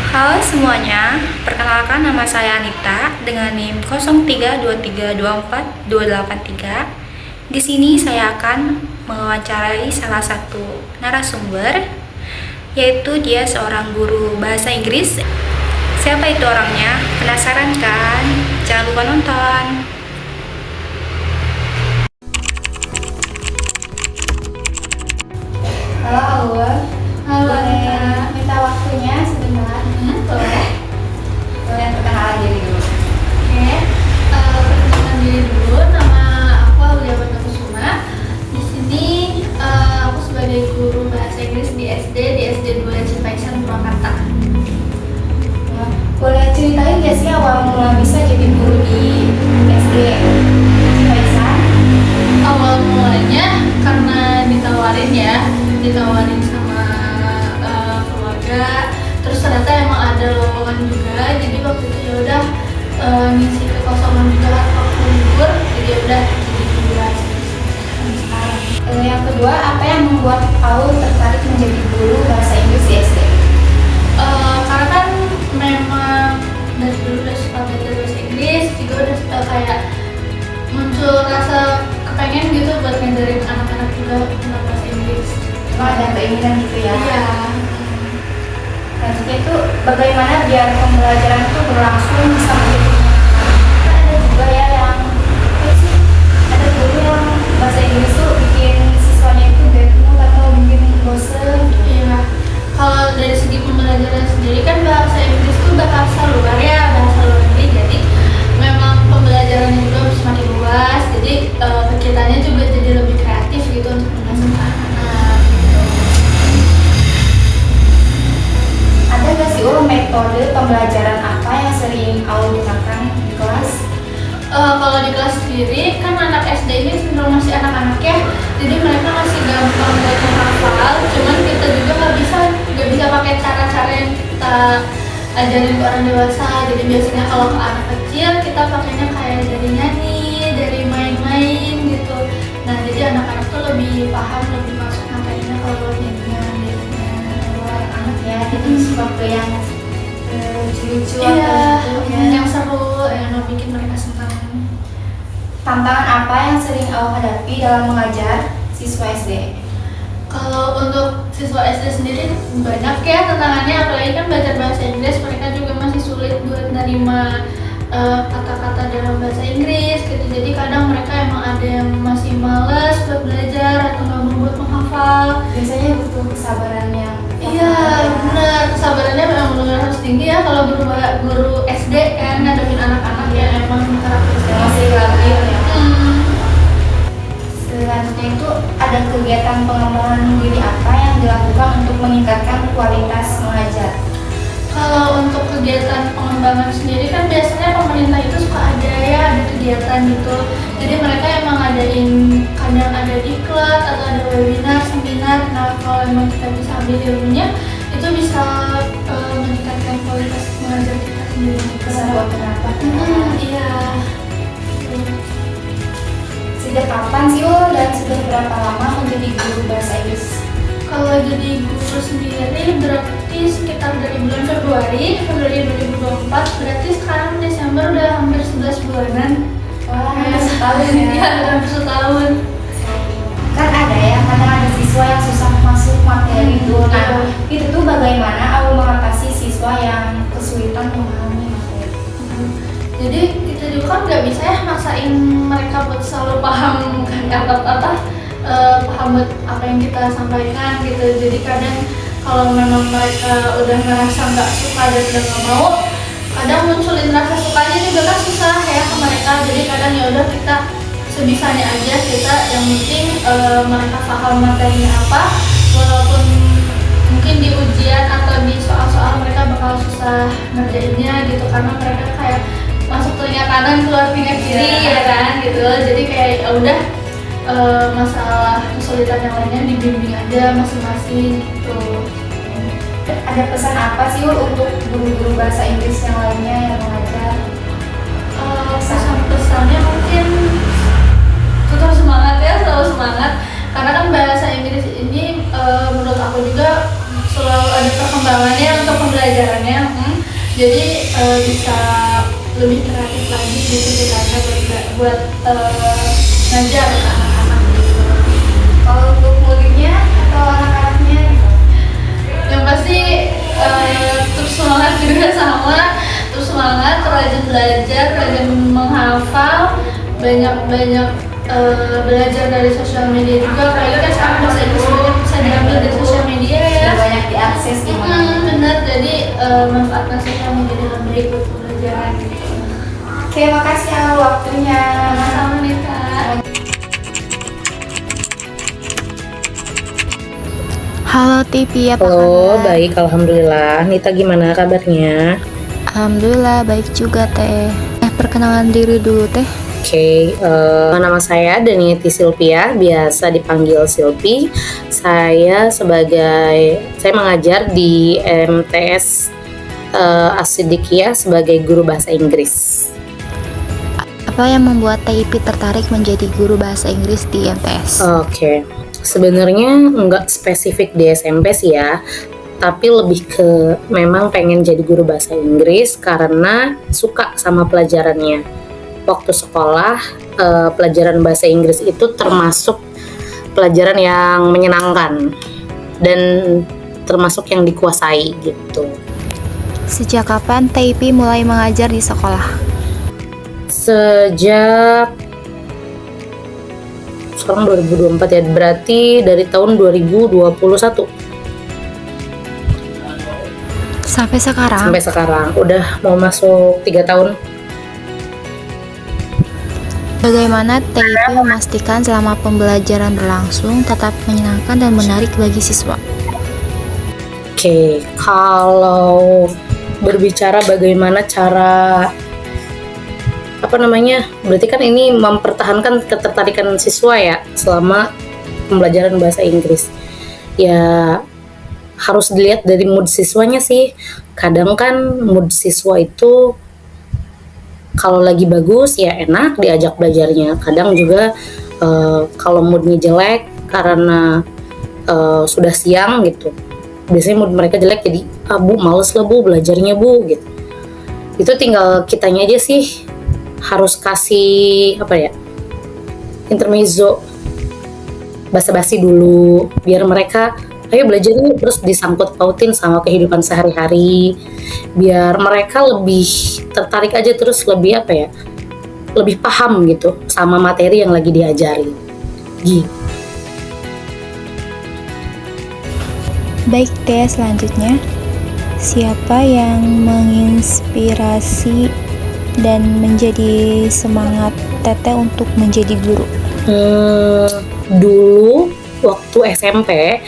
Halo semuanya, perkenalkan nama saya Anita dengan NIM 0323242883. Di sini saya akan mewawancarai salah satu narasumber, yaitu dia seorang guru bahasa Inggris. Siapa itu orangnya? Penasaran kan? Jangan lupa nonton. Halo Aul. Halo Anita. Minta waktunya sebentar. Boleh. Boleh perkenalan diri dulu. Oke. Perkenalkan diri dulu. Nama aku Aulia Kusuma. Di sini aku sebagai guru bahasa Inggris di SD 2 Cipaisan Purwakarta. Boleh ceritain gak sih awal mula bisa jadi guru di SD Paisan? Awal mulanya karena ditawarin sama keluarga. Terus ternyata emang ada lowongan juga. Jadi waktu itu ya udah ngisi kekosongan juga waktu libur. Jadi ya udah jadi guru bahasa Inggris. Yang kedua, apa yang membuat Aul tertarik menjadi guru bahasa Inggris di SD? Karena kan memang dari dulu udah suka belajar bahasa Inggris, juga udah kayak muncul rasa kepengen gitu buat ngajarin anak-anak juga tentang bahasa Inggris. Ada keinginan gitu ya? Iya. Selanjutnya itu bagaimana biar pembelajaran itu berlangsung bisa menjadi kan ada juga ya yang apa sih, ada guru yang bahasa Inggris tuh bikin siswanya itu bad mood atau bikin bosen. Iya. Kalau dari segi pembelajaran sendiri kan bahasa Inggris itu bahasa luar ya, bahasa luar negeri. Jadi memang pembelajarannya juga semakin luas. Jadi kitanya juga jadi lebih kreatif gitu untuk mengajarkan anak-anak. Gitu. Ada nggak sih metode pembelajaran apa yang sering Aul gunakan di kelas? Kalau di kelas sendiri kan anak SD ini cenderung masih anak-anak ya, jadi mereka masih gampang buat menghafal. Cuman kita juga nggak bisa pakai cara-cara yang kita ajarin ke orang dewasa. Jadi biasanya kalau ke anak kecil kita pakainya kayak dari nyanyi, dari main-main gitu. Nah jadi anak-anak tuh lebih paham, lebih masuk materinya kalau nyanyian biasanya. Anak ya, jadi suka ke yang lucu-lucu Iya, atau gitu ya. yang seru, yang bikin mereka senang. Tantangan apa yang sering Aul hadapi dalam mengajar siswa SD? Kalau untuk siswa SD sendiri banyak ya tantangannya, apalagi kan belajar bahasa Inggris, mereka juga masih sulit buat menerima kata-kata dalam bahasa Inggris gitu. Jadi kadang mereka emang ada yang masih males buat belajar atau nggak mau buat menghafal. Biasanya butuh kesabaran yang Iya benar, kesabarannya memang benar harus tinggi ya kalau guru SD kan ngadepin anak-anak yang emang karakteristiknya masih labil ya. Hmm. Selanjutnya itu ada kegiatan pengembangan diri apa yang dilakukan untuk meningkatkan kualitas mengajar? Kalau untuk kegiatan pengembangan sendiri kan biasanya pemerintah itu suka ada kegiatan gitu. Jadi mereka emang ngadain, kadang ada diklat atau ada webinar, seminar. Nah kalau emang kita bisa ambil ilmunya, itu bisa meningkatkan kualitas mengajar kita sendiri. Bisa buat pendapat. Iya. Sejak kapan sih dan sudah berapa lama menjadi guru bahasa Inggris? Kalau jadi guru sendiri berarti sekitar dari bulan Februari 2024, berarti sekarang Desember udah hampir 11 bulanan. Wah, hampir setahun ya. Iya, hampir setahun. Kan ada ya, kadang ada siswa yang susah masuk materi itu. Nah, itu tuh bagaimana Aul mengatasi siswa yang kesulitan memahami materi? Jadi kita juga kan nggak bisa ya maksain mereka buat selalu paham paham buat apa yang kita sampaikan gitu. Jadi kadang kalau memang mereka udah ngerasa nggak suka dan udah nggak mau, kadang munculin rasa sukanya juga kan susah ya ke mereka. Jadi kadang ya udah kita sebisanya aja, kita yang penting mereka paham materinya apa, walaupun mungkin di ujian atau di soal-soal mereka bakal susah ngerjainnya gitu, karena mereka kayak masuk telinga kanan keluar telinga kiri ya kan gitu. Jadi kayak ya udah masalah kesulitan yang lainnya dibimbing aja masing-masing gitu. Ada pesan apa sih untuk guru-guru bahasa Inggris yang lainnya yang mengajar? Pesan-pesannya mungkin tetap semangat ya, selalu semangat, karena kan bahasa Inggris ini menurut aku juga selalu ada perkembangannya untuk pembelajarannya. Jadi bisa lebih kreatif lagi gitu kita buat ngajar ke anak-anak gitu. Kalau untuk muridnya atau anak-anaknya gitu, yang pasti terus semangat juga sama, terus semangat, rajin belajar, rajin menghafal, banyak-banyak belajar dari sosial media juga. Apalagi kan sekarang bahasa Inggris banyak bisa diambil dari sosial media ya. Banyak diakses gimana. Benar, jadi manfaatkan sosial media dalam berikut pembelajaran gitu. Oke, makasih ya waktunya. Sama-sama nih Kak. Halo TV, apa Halo, kabar? baik, alhamdulillah. Nita gimana kabarnya? Alhamdulillah baik juga Teh. Perkenalan diri dulu Teh. Oke, nama saya Danity Silvia, biasa dipanggil Silvi. Saya mengajar di MTS As-Siddiqiyah sebagai guru bahasa Inggris. Apa yang membuat Teh Ipi tertarik menjadi guru bahasa Inggris di MTS? Oke, sebenarnya nggak spesifik di SMP sih ya, tapi lebih ke memang pengen jadi guru bahasa Inggris karena suka sama pelajarannya. Waktu sekolah, pelajaran bahasa Inggris itu termasuk pelajaran yang menyenangkan dan termasuk yang dikuasai gitu. Sejak kapan Teh Ipi mulai mengajar di sekolah? Sejak sekarang 2024 ya, berarti dari tahun 2021 Sampai sekarang? sampai sekarang udah mau masuk 3 tahun. Bagaimana Teh Ipi memastikan selama pembelajaran berlangsung tetap menyenangkan dan menarik bagi siswa? Oke, kalau berbicara bagaimana cara berarti kan ini mempertahankan ketertarikan siswa ya selama pembelajaran bahasa Inggris. Ya harus dilihat dari mood siswanya sih. Kadang kan mood siswa itu kalau lagi bagus ya enak diajak belajarnya. Kadang juga kalau moodnya jelek karena sudah siang gitu, biasanya mood mereka jelek jadi bu males lah bu belajarnya bu gitu. Itu tinggal kitanya aja sih harus kasih intermezzo, basa-basi dulu biar mereka ayo belajar nih, terus disangkut pautin sama kehidupan sehari-hari biar mereka lebih tertarik aja, terus lebih lebih paham gitu sama materi yang lagi diajari gitu. Baik Teh, selanjutnya siapa yang menginspirasi dan menjadi semangat Teteh untuk menjadi guru? Dulu waktu SMP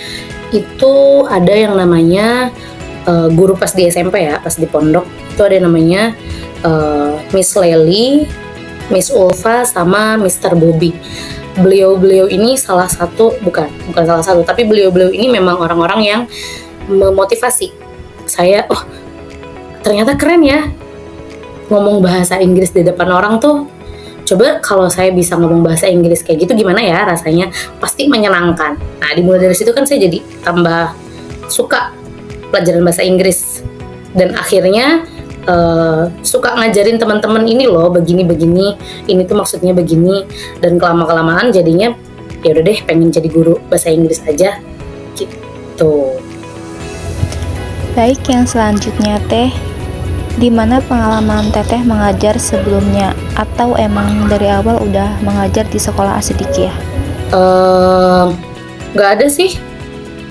itu ada yang namanya guru pas di SMP ya, pas di pondok itu ada yang namanya Miss Lely, Miss Ulfa sama Mr. Bobby. Beliau-beliau ini bukan salah satu, tapi beliau-beliau ini memang orang-orang yang memotivasi saya. Oh, ternyata keren ya ngomong bahasa Inggris di depan orang tuh. Coba kalau saya bisa ngomong bahasa Inggris kayak gitu gimana ya rasanya? Pasti menyenangkan. Nah, dimulai dari situ kan saya jadi tambah suka pelajaran bahasa Inggris. Dan akhirnya suka ngajarin teman-teman ini loh, begini-begini, ini tuh maksudnya begini. Dan kelama-kelamaan jadinya ya udah deh pengen jadi guru bahasa Inggris aja gitu. Baik, yang selanjutnya Teh, di mana pengalaman Teteh mengajar sebelumnya atau emang dari awal udah mengajar di sekolah As-Siddiqiyah? Nggak ada sih.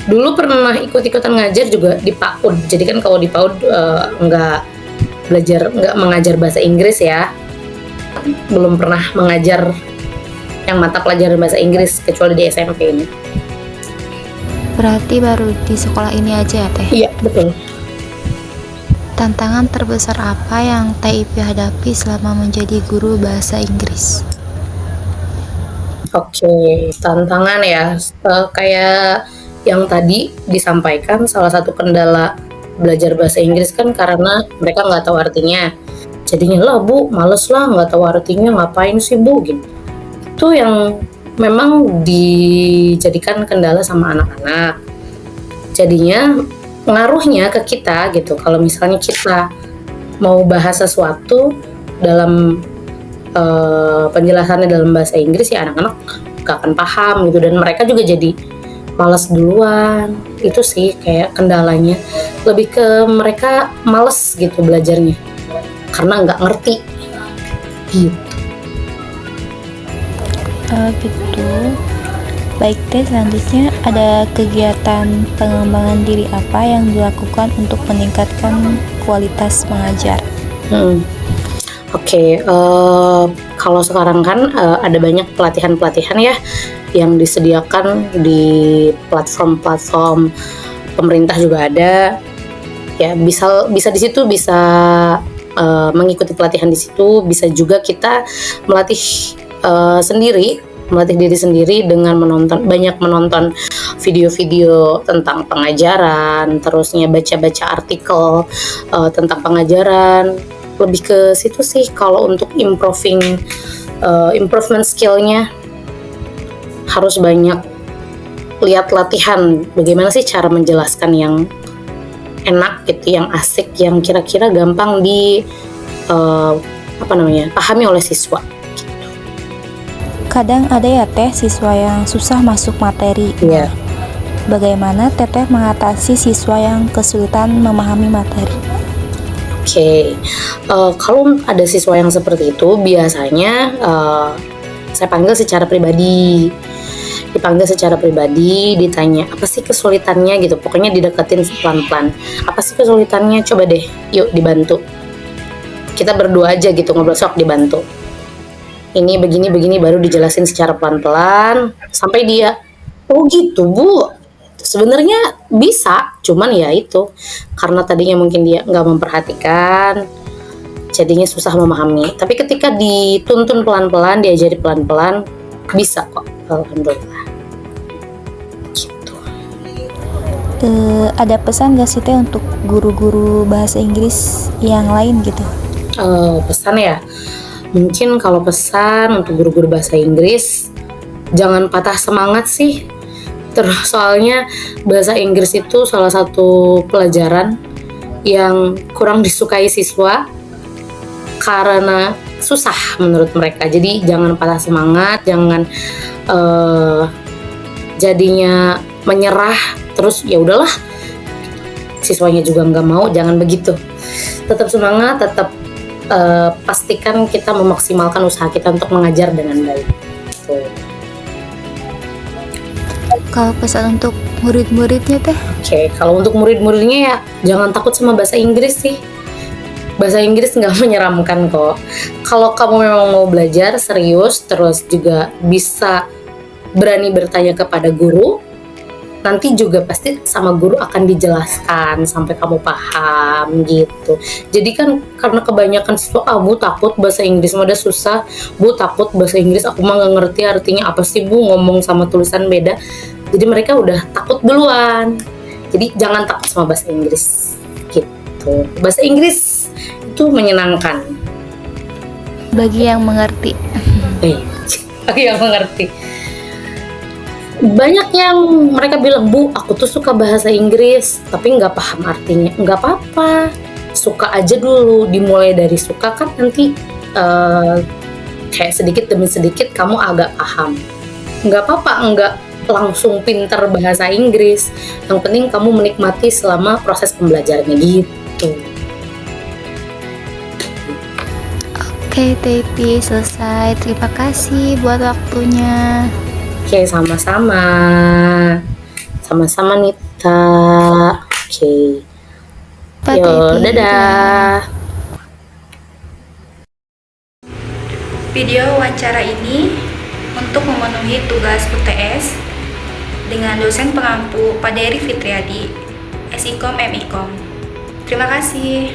Dulu pernah ikut-ikutan ngajar juga di PAUD. Jadi kan kalau di PAUD nggak mengajar bahasa Inggris ya. Belum pernah mengajar yang mata pelajaran bahasa Inggris kecuali di SMP ini. Berarti baru di sekolah ini aja ya Teh? Iya, betul. Tantangan terbesar apa yang Teh Ipi hadapi selama menjadi guru bahasa Inggris? Oke, tantangan ya. Kayak yang tadi disampaikan, salah satu kendala belajar bahasa Inggris kan karena mereka nggak tahu artinya. Jadinya lah bu, males lah nggak tahu artinya, ngapain sih bu gitu. Itu yang memang dijadikan kendala sama anak-anak. Jadinya ngaruhnya ke kita gitu. Kalau misalnya kita mau bahas sesuatu dalam penjelasannya dalam bahasa Inggris, ya anak-anak gak akan paham gitu, dan mereka juga jadi malas duluan. Itu sih kayak kendalanya, lebih ke mereka males gitu belajarnya karena nggak ngerti gitu. Gitu. Baik deh, selanjutnya ada kegiatan pengembangan diri apa yang dilakukan untuk meningkatkan kualitas mengajar? Oke, kalau sekarang kan ada banyak pelatihan-pelatihan ya yang disediakan di platform-platform pemerintah juga ada. Ya, bisa di situ bisa mengikuti pelatihan di situ. Bisa juga kita melatih melatih diri sendiri dengan banyak menonton video-video tentang pengajaran, terusnya baca-baca artikel tentang pengajaran. Lebih ke situ sih kalau untuk improvement skillnya. Harus banyak lihat latihan bagaimana sih cara menjelaskan yang enak gitu, yang asik, yang kira-kira gampang pahami oleh siswa. Kadang ada ya Teh siswa yang susah masuk materi. Iya. Bagaimana Teteh mengatasi siswa yang kesulitan memahami materi? Oke, kalau ada siswa yang seperti itu, biasanya saya panggil secara pribadi. Dipanggil secara pribadi, ditanya apa sih kesulitannya gitu. Pokoknya dideketin pelan-pelan. Apa sih kesulitannya? Coba deh, yuk dibantu. Kita berdua aja gitu ngobrol, sok dibantu. Ini begini baru dijelasin secara pelan-pelan sampai dia, oh gitu Bu. Sebenarnya bisa, cuman ya itu karena tadinya mungkin dia nggak memperhatikan, jadinya susah memahami. Tapi ketika dituntun pelan-pelan, diajari pelan-pelan, bisa kok, alhamdulillah. Gitu. Ada pesan gak sih Teh untuk guru-guru bahasa Inggris yang lain gitu? Pesan ya, mungkin kalau pesan untuk guru-guru bahasa Inggris, jangan patah semangat sih. Terus soalnya bahasa Inggris itu salah satu pelajaran yang kurang disukai siswa karena susah menurut mereka. Jadi jangan patah semangat, jangan jadinya menyerah terus ya udahlah. Siswanya juga nggak mau, jangan begitu. Tetap semangat, tetap pastikan kita memaksimalkan usaha kita untuk mengajar dengan baik. Kalau pesan untuk murid-muridnya Teh? Oke, kalau untuk murid-muridnya ya jangan takut sama bahasa Inggris sih. Bahasa Inggris nggak menyeramkan kok. Kalau kamu memang mau belajar serius, terus juga bisa berani bertanya kepada guru, nanti juga pasti sama guru akan dijelaskan sampai kamu paham gitu. Jadi kan karena kebanyakan siswa, Bu takut bahasa Inggris udah susah, Bu takut bahasa Inggris aku mah nggak ngerti artinya apa sih Bu, ngomong sama tulisan beda. Jadi mereka udah takut duluan. Jadi jangan takut sama bahasa Inggris gitu. Bahasa Inggris itu menyenangkan bagi yang mengerti. Bagi yang mengerti. Banyak yang mereka bilang, Bu, aku tuh suka bahasa Inggris, tapi nggak paham artinya. Nggak apa-apa, suka aja dulu. Dimulai dari suka kan nanti kayak sedikit demi sedikit kamu agak paham. Nggak apa-apa, nggak langsung pintar bahasa Inggris. Yang penting kamu menikmati selama proses pembelajarannya gitu. Oke, Tepi selesai. Terima kasih buat waktunya. Oke, sama-sama. Sama-sama Nita. Oke. Pak Yo, Tepi. dadah. Video wawancara ini untuk memenuhi tugas UTS dengan dosen pengampu Pak Dery Fitriadi, SIKOM MIKOM. Terima kasih.